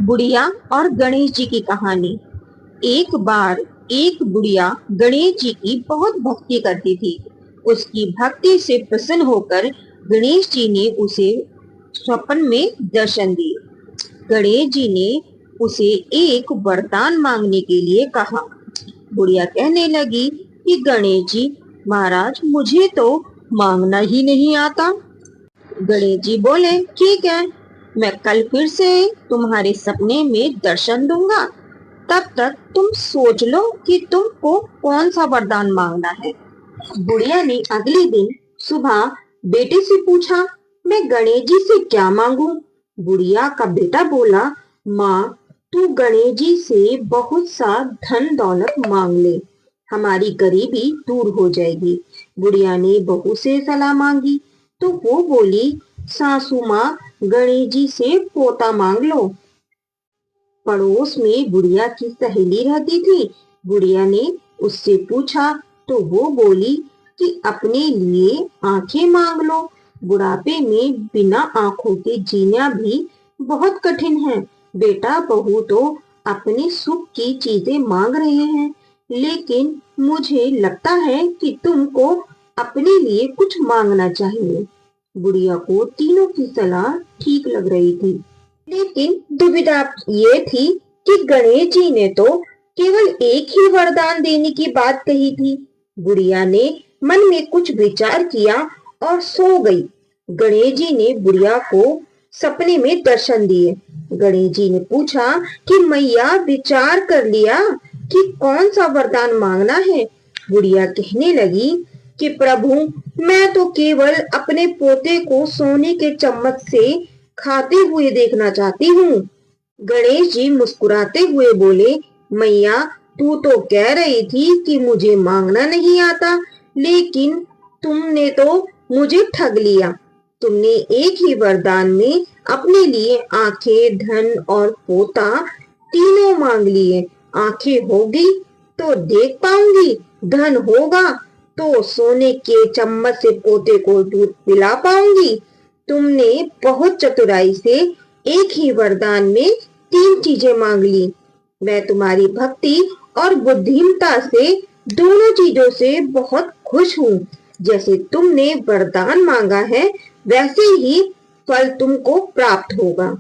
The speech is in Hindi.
बुढ़िया और गणेश जी की कहानी। एक बार एक बुढ़िया गणेश जी की बहुत भक्ति करती थी। उसकी भक्ति से प्रसन्न होकर गणेश जी ने उसे स्वप्न में दर्शन दिए। गणेश जी ने उसे एक वरदान मांगने के लिए कहा। बुढ़िया कहने लगी कि गणेश जी महाराज, मुझे तो मांगना ही नहीं आता। गणेश जी बोले, ठीक है, मैं कल फिर से तुम्हारे सपने में दर्शन दूंगा। तब तक तुम सोच लो कि तुमको कौन सा वरदान मांगना है। बुढ़िया ने अगले दिन सुबह बेटे से पूछा, मैं गणेश जी से क्या मांगू? बुढ़िया का बेटा बोला, माँ, तू गणेश जी से बहुत सा धन दौलत मांग ले, हमारी गरीबी दूर हो जाएगी। बुढ़िया ने बहू से सलाह मांगी तो वो बोली, सासू माँ, गणेश जी से पोता मांग लो। पड़ोस में बुढ़िया की सहेली रहती थी। बुढ़िया ने उससे पूछा तो वो बोली कि अपने लिए आंखें मांग लो। बुढ़ापे में बिना आंखों के जीना भी बहुत कठिन है। बेटा बहू तो अपने सुख की चीजें मांग रहे हैं, लेकिन मुझे लगता है कि तुमको अपने लिए कुछ मांगना चाहिए। बुढ़िया को तीनों की सलाह ठीक लग रही थी, लेकिन दुविधा ये थी कि गणेश जी ने तो केवल एक ही वरदान देने की बात कही थी। बुढ़िया ने मन में कुछ विचार किया और सो गई। गणेश जी ने बुढ़िया को सपने में दर्शन दिए। गणेश जी ने पूछा कि मैया, विचार कर लिया कि कौन सा वरदान मांगना है? बुढ़िया कहने लगी कि प्रभु, मैं तो केवल अपने पोते को सोने के चम्मच से खाते हुए देखना चाहती हूँ। गणेश जी मुस्कुराते हुए बोले, मैया, तू तो कह रही थी कि मुझे मांगना नहीं आता, लेकिन तुमने तो मुझे ठग लिया। तुमने एक ही वरदान में अपने लिए आंखें, धन और पोता तीनों मांग लिए। आंखें होगी तो देख पाऊंगी, धन होगा तो सोने के चम्मच से पोते को दूध पिला पाऊंगी। तुमने बहुत चतुराई से एक ही वरदान में तीन चीजें मांग ली। मैं तुम्हारी भक्ति और बुद्धिमता से दोनों चीजों से बहुत खुश हूँ। जैसे तुमने वरदान मांगा है, वैसे ही फल तुमको प्राप्त होगा।